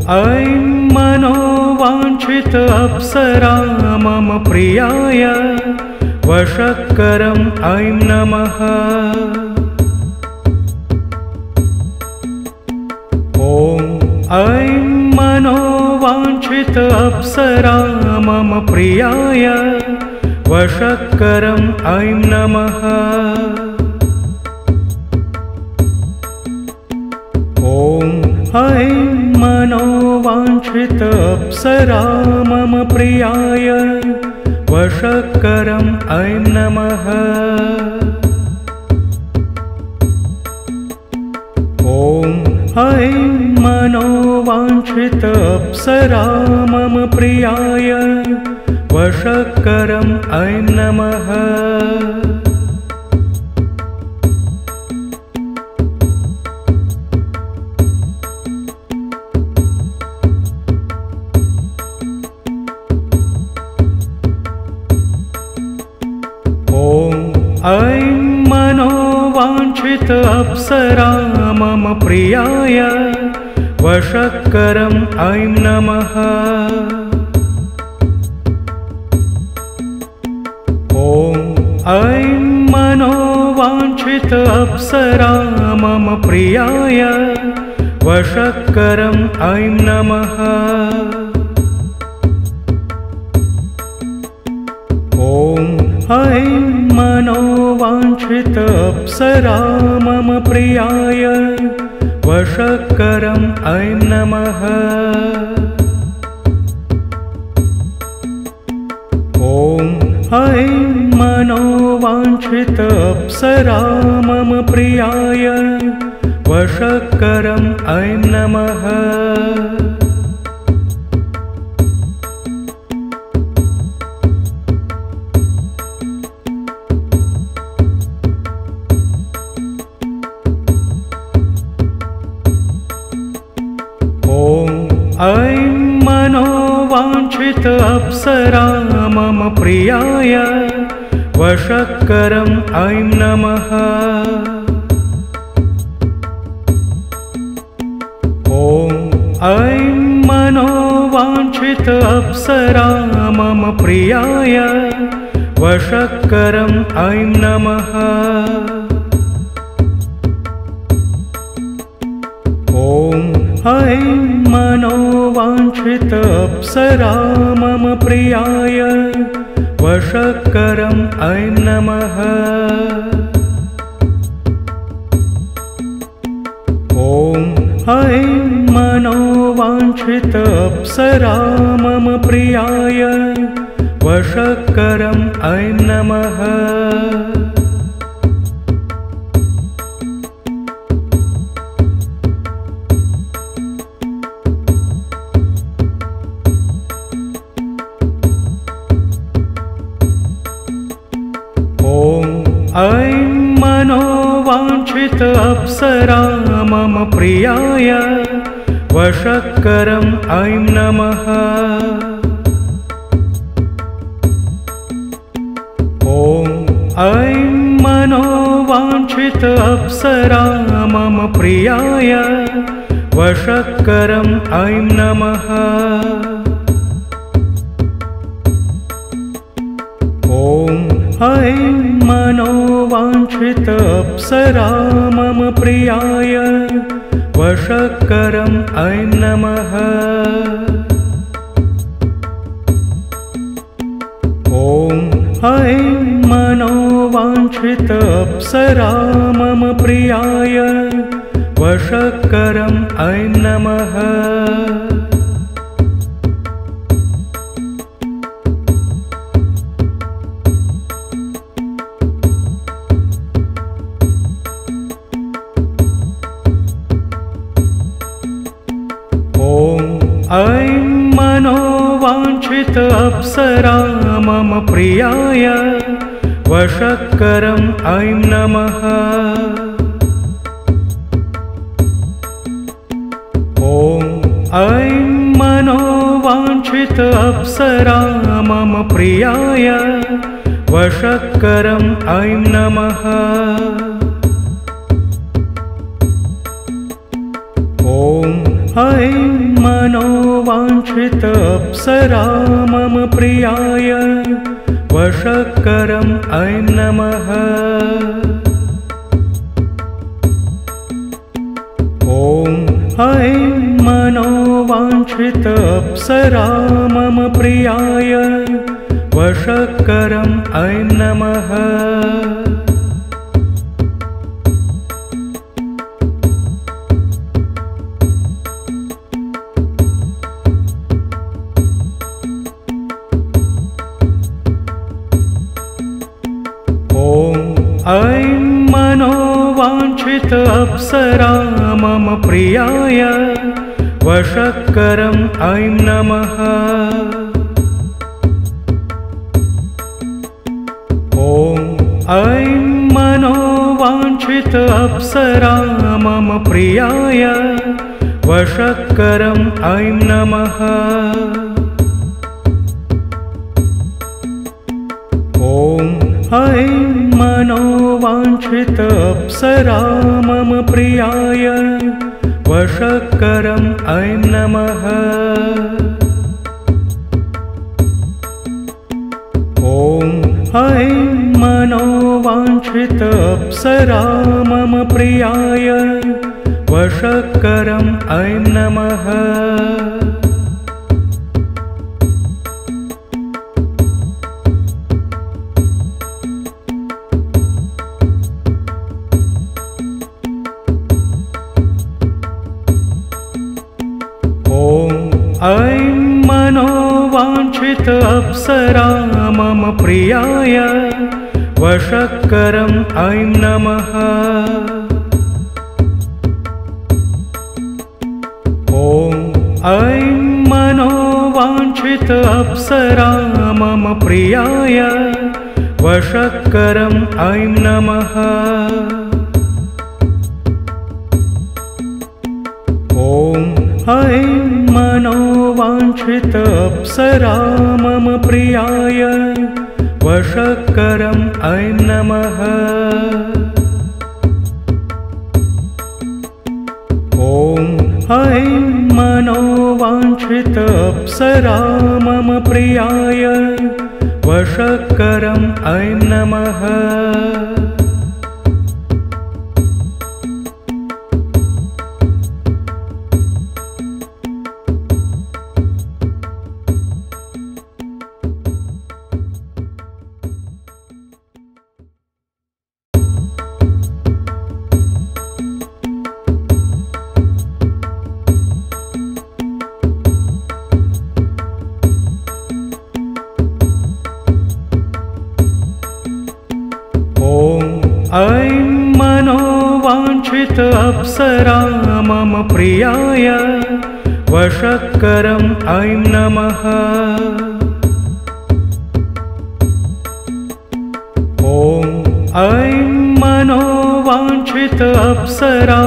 ऐं मनोवाञ्छित अप्सरा मम प्रियाय वशक्करम् ऐं नमः। ॐ ऐं मनोवाञ्छित अप्सरा मम प्रियाय वशक्करम् ऐं नमः। ॐ ऐं मनोवाञ्छित अप्सरा मम प्रियाय वशक्करम् ऐं नमः। ॐ ऐं मनोवाञ्छित अप्सरा मम प्रियाय वशक्करम् ऐं नमः। ऐं मनोवाञ्छित अप्सरा मम प्रियाय वशक्करम् ऐं नमः। ॐ ऐं मनोवाञ्छित अप्सरा मम प्रियाय वशक्करम् ऐं नमः। ॐ ऐं मनोवाञ्छित अप्सरा मम प्रियाय वशक्करम् ऐं नमः। ॐ ऐं मनोवाञ्छित अप्सरा मम प्रियाय वशक्करम् ऐं नमः। ऐं मनोवाञ्छित अप्सरा मम प्रियाय वशक्करम् ऐं नमः। ॐ ऐं मनोवाञ्छित अप्सरा मम प्रियाय वशक्करम् ऐं नमः। ॐ ऐं मनोवाञ्छित अप्सरा मम प्रियाय वशक्करम् ऐं नमः। ॐ ऐं मनोवाञ्छित अप्सरा मम प्रियाय वशक्करम् ऐं नमः। ऐं मनोवाञ्छित अप्सरा मम प्रियाय वशक्करम् ऐं नमः। ॐ ऐं मनोवाञ्छित अप्सरा मम प्रियाय वशक्करम् ऐं नमः। ॐ ऐं मनोवाञ्छित अप्सरा मम प्रियाय वशक्करम् ऐं नमः। ॐ ऐं मनोवाञ्छित अप्सरा मम प्रियाय वशक्करम् ऐं नमः। ऐं मनोवाञ्छित अप्सरा मम प्रियाय वशक्करम् ऐं नमः। ॐ ऐं मनोवाञ्छित अप्सरा मम प्रियाय वशक्करम् ऐं नमः। ॐ ऐं मनोवाञ्छित मनोवाञ्छित अप्सरा मम प्रियाय वशक्करम् ऐं नमः। ॐ ऐं मनोवाञ्छित अप्सरा मम प्रियाय वशक्करम् ऐं नमः। ऐं मनोवाञ्छित अप्सरा मम प्रियाय वशक्करम् ऐं नमः। ॐ ऐं मनोवाञ्छित अप्सरा मम प्रियाय वशक्करम् ऐं नमः। ॐ ऐं मनोवाञ्छित अप्सरा मम प्रियाय वशक्करम् ऐं नमः। ॐ ऐं मनोवाञ्छित अप्सरा मम प्रियाय वशक्करम् ऐं नमः। ऐं मनोवाञ्छित अप्सरा मम प्रियाय वशक्करम् ऐं नमः। ॐ ऐं मनोवाञ्छित अप्सरा मम प्रियाय वशक्करम् ऐं नमः। ॐ ऐं मनोवाञ्छित अप्सरा मम प्रियाय वशक्करम् ऐं नमः। ॐ ऐं मनोवाञ्छित अप्सरा मम प्रियाय वशक्करम् ऐं नमः। ऐं मनोवाञ्छित अप्सरा मम प्रियाय वशक्करम् ऐं नमः। ॐ ऐं मनोवाञ्छित अप्सरा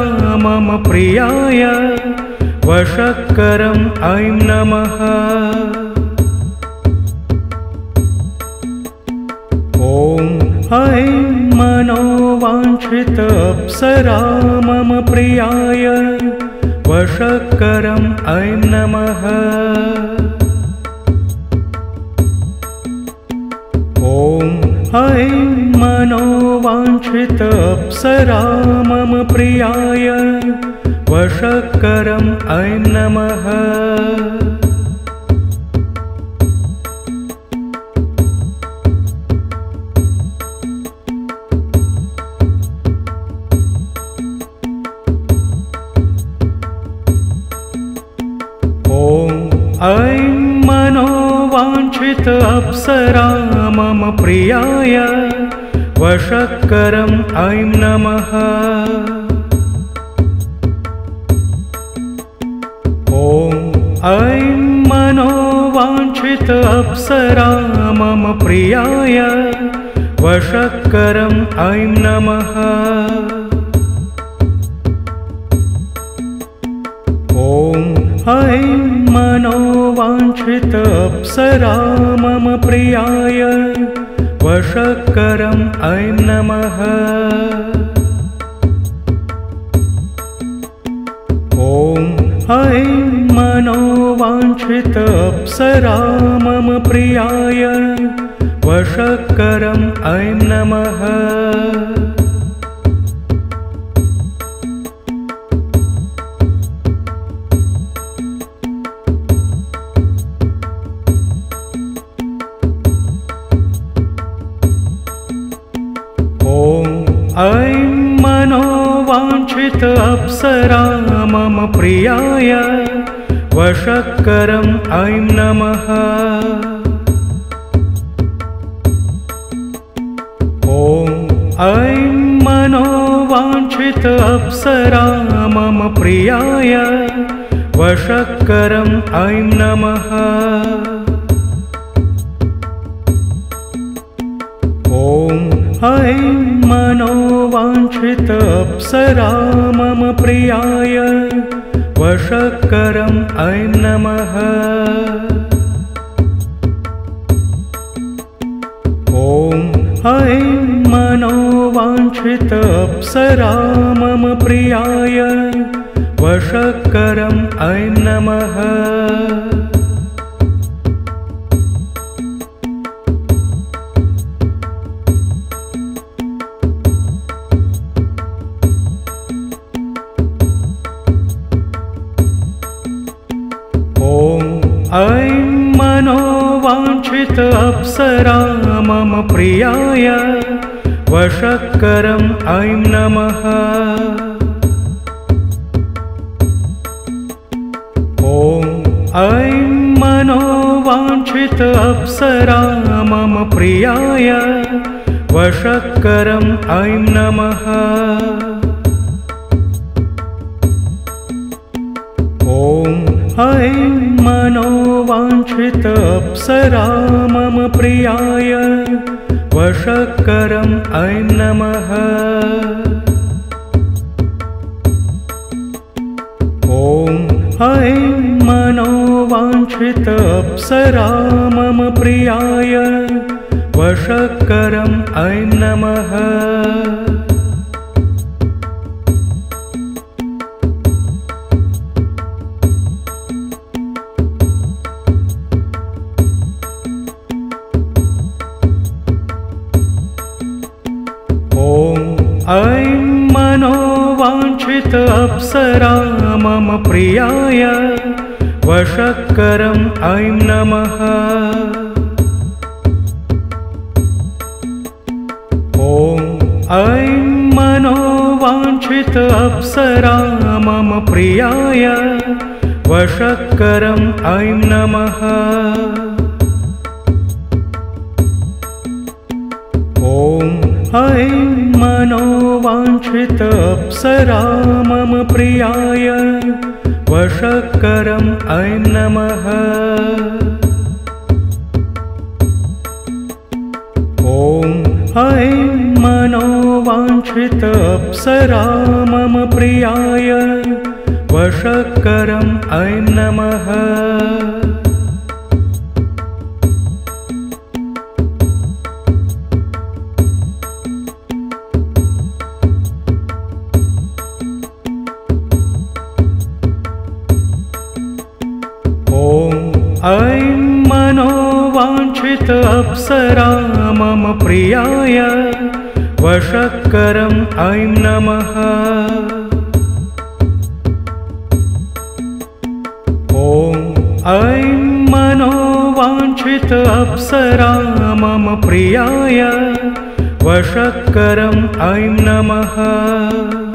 मम प्रियाय वशक्करम् ऐं नमः। ॐ ऐं मनोवाञ्छित अप्सरा मम प्रियाय वशक्करम् ऐं नमः। ॐ ऐं मनोवाञ्छित अप्सरा मम प्रियाय वशक्करम् ऐं नमः। ऐं मनोवाञ्छित अप्सरा मम प्रियाय वशक्करम् ऐं नमः। ॐ ऐं मनोवाञ्छित अप्सरा मम प्रियाय वशक्करम् ऐं नमः। ॐ ऐं मनोवाञ्छित अप्सरा मम प्रियाय वशक्करम् ऐं नमः। ॐ ऐं मनोवाञ्छित अप्सरा मम प्रियाय वशक्करम् ऐं नमः। ऐं मनोवाञ्छित अप्सरा मम प्रियाय वशक्करम् ऐं नमः। ऐं मनोवाञ्छित अप्सरा मम प्रियाय वशक्करम् ऐं नमः। ऐं मनोवाञ्छित अप्सरा मम प्रियाय वशक्करम् ऐं नमः। ऐं मनोवाञ्छित अप्सरा मम प्रियाय वशक्करम् ऐं नमः। ऐं मनोवाञ्छित अप्सरा मम प्रियाय वशक्करम् ऐं नमः। ऐं मनोवाञ्छित अप्सरा मम प्रियाय वशक्करम् ऐं नमः। ऐं मनोवाञ्छित अप्सरा मम प्रियाय वशक्करम् ऐं नमः। ऐं मनोवाञ्छित अप्सरा मम प्रियाय वशक्करम् ऐं नमः। ऐं मनोवाञ्छित अप्सरा मम प्रियाय वशक्करम् ऐं नमः। ऐं मनोवाञ्छित अप्सरा मम प्रियाय वशक्करम् ऐं नमः। ऐं मनोवाञ्छित अप्सरा मम प्रियाय वशक्करम् ऐं नमः। ऐं मनोवाञ्छित अप्सरा मम प्रियाय वशक्करम् ऐं नमः। ऐं मनोवाञ्छित अप्सरा मम प्रियाय वशक्करम् ऐं नमः। ऐं मनोवाञ्छित अप्सरा मम प्रियाय वशक्करम् ऐं नमः।